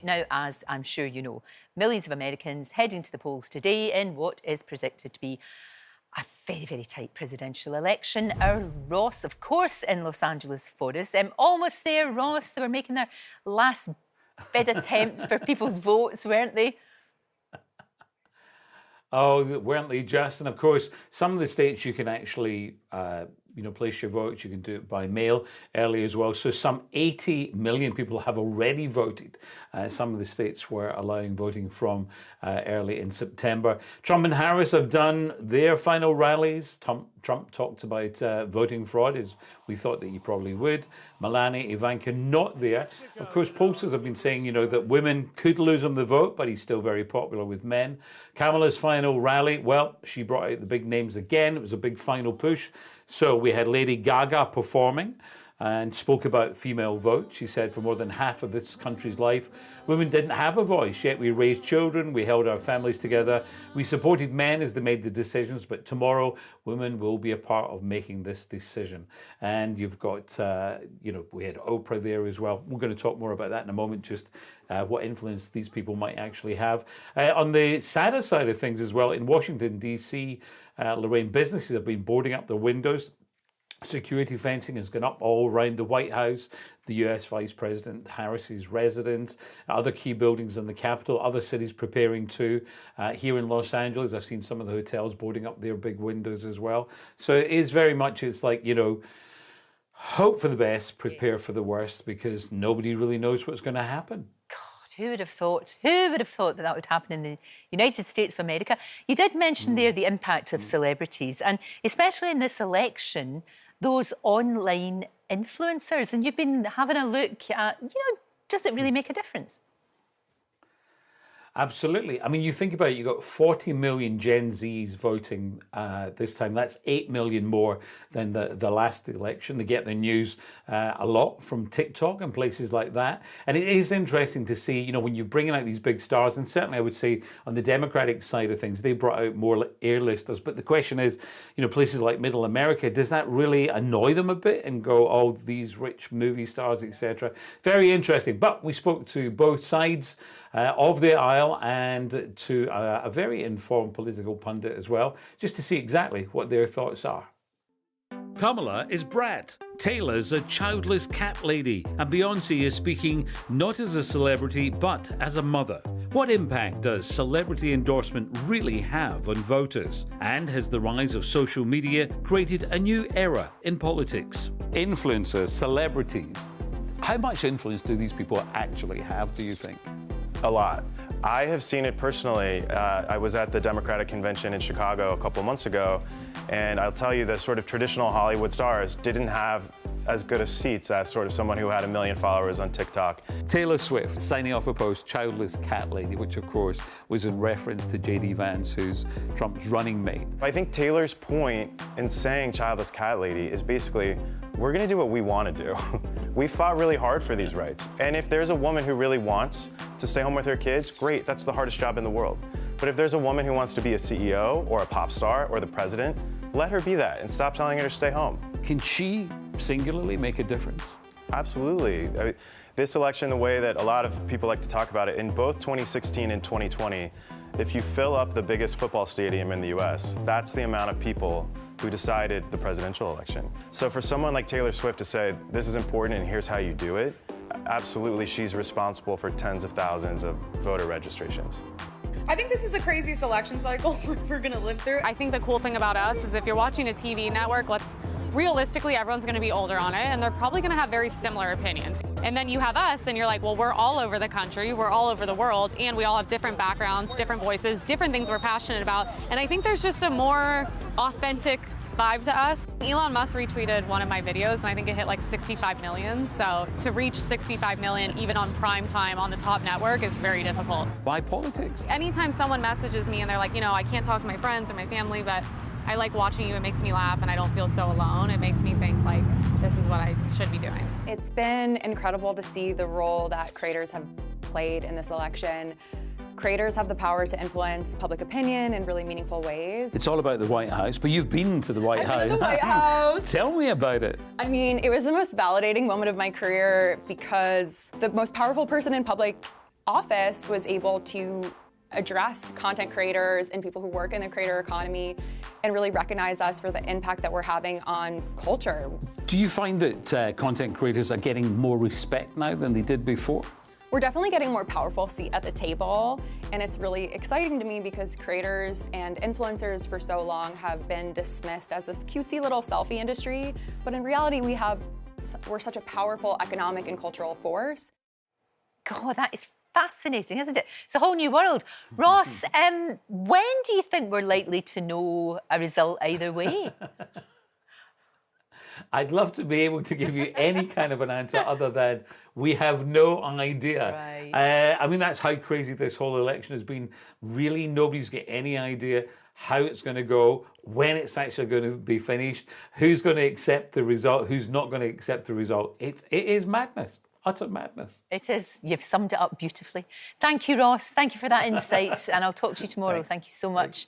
Now, as I'm sure you know, millions of Americans heading to the polls today in what is predicted to be a very, very tight presidential election. Our Ross, of course, in Los Angeles for us. Almost there, Ross. They were making their last bid attempts for people's votes, weren't they? Oh, weren't they just? And of course, some of the states you can actually, place your votes. You can do it by mail early as well. So some 80 million people have already voted. Some of the states were allowing voting from early in September. Trump and Harris have done their final rallies. Trump talked about voting fraud, as we thought that he probably would. Melania, Ivanka, not there. Of course, pollsters have been saying, that women could lose him the vote, but he's still very popular with men. Kamala's final rally, well, she brought out the big names again. It was a big final push. So we had Lady Gaga performing and spoke about female vote. She said for more than half of this country's life, women didn't have a voice, yet we raised children, we held our families together, we supported men as they made the decisions, but tomorrow women will be a part of making this decision. And you've got, we had Oprah there as well. We're going to talk more about that in a moment, just what influence these people might actually have. On the sadder side of things as well, in Washington, D.C., Lorraine, businesses have been boarding up their windows. Security fencing has gone up all around the White House, the US Vice President Harris's residence, other key buildings in the Capitol, other cities preparing too. Here in Los Angeles, I've seen some of the hotels boarding up their big windows as well. So it is very much, it's like, hope for the best, prepare for the worst, because nobody really knows what's going to happen. Who would have thought that would happen in the United States of America? You did mention there the impact of celebrities, and especially in this election, those online influencers. And you've been having a look at, does it really make a difference? Absolutely. I mean, you think about it, you've got 40 million Gen Zs voting this time. That's 8 million more than the last election. They get their news a lot from TikTok and places like that. And it is interesting to see, when you're bringing out these big stars, and certainly I would say on the Democratic side of things, they brought out more A-listers. But the question is, places like Middle America, does that really annoy them a bit and go, oh, these rich movie stars, etc.? Very interesting. But we spoke to both sides of the aisle and to a very informed political pundit as well, just to see exactly what their thoughts are. Kamala is brat, Taylor's a childless cat lady, and Beyonce is speaking not as a celebrity but as a mother. What impact does celebrity endorsement really have on voters? And has the rise of social media created a new era in politics? Influencers, celebrities, how much influence do these people actually have, do you think? A lot. I have seen it personally. I was at the Democratic Convention in Chicago a couple months ago, and I'll tell you the sort of traditional Hollywood stars didn't have as good of seats as sort of someone who had 1 million followers on TikTok. Taylor Swift signing off a post, childless cat lady, which of course was in reference to J.D. Vance, who's Trump's running mate. I think Taylor's point in saying childless cat lady is basically, we're gonna do what we wanna do. We fought really hard for these rights. And if there's a woman who really wants to stay home with her kids, great, that's the hardest job in the world. But if there's a woman who wants to be a CEO or a pop star or the president, let her be that and stop telling her to stay home. Can she singularly make a difference? Absolutely. I mean, this election, the way that a lot of people like to talk about it, in both 2016 and 2020, if you fill up the biggest football stadium in the US, that's the amount of people who decided the presidential election. So for someone like Taylor Swift to say, this is important and here's how you do it, absolutely she's responsible for tens of thousands of voter registrations. I think this is the craziest election cycle we're gonna live through. I think the cool thing about us is if you're watching a TV network, realistically, everyone's gonna be older on it, and they're probably gonna have very similar opinions. And then you have us, and you're like, well, we're all over the country, we're all over the world, and we all have different backgrounds, different voices, different things we're passionate about. And I think there's just a more authentic vibe to us. Elon Musk retweeted one of my videos, and I think it hit like 65 million. So to reach 65 million, even on prime time on the top network, is very difficult. Why politics? Anytime someone messages me and they're like, I can't talk to my friends or my family, but I like watching you, it makes me laugh and I don't feel so alone. It makes me think like, this is what I should be doing. It's been incredible to see the role that creators have played in this election. Creators have the power to influence public opinion in really meaningful ways. It's all about the White House, but you've been to the White House. I've been to the White House. Tell me about it. I mean, it was the most validating moment of my career because the most powerful person in public office was able to address content creators and people who work in the creator economy and really recognize us for the impact that we're having on culture. Do you find that content creators are getting more respect now than they did before? We're definitely getting a more powerful seat at the table, and it's really exciting to me because creators and influencers for so long have been dismissed as this cutesy little selfie industry, but in reality we're such a powerful economic and cultural force. God, that is fascinating, isn't it? It's a whole new world. Ross, when do you think we're likely to know a result either way? I'd love to be able to give you any kind of an answer other than we have no idea. Right. I mean, that's how crazy this whole election has been. Really, nobody's got any idea how it's going to go, when it's actually going to be finished, who's going to accept the result, who's not going to accept the result. It is madness. Utter madness. It is. You've summed it up beautifully. Thank you, Ross. Thank you for that insight. And I'll talk to you tomorrow. Thanks. Thank you so much.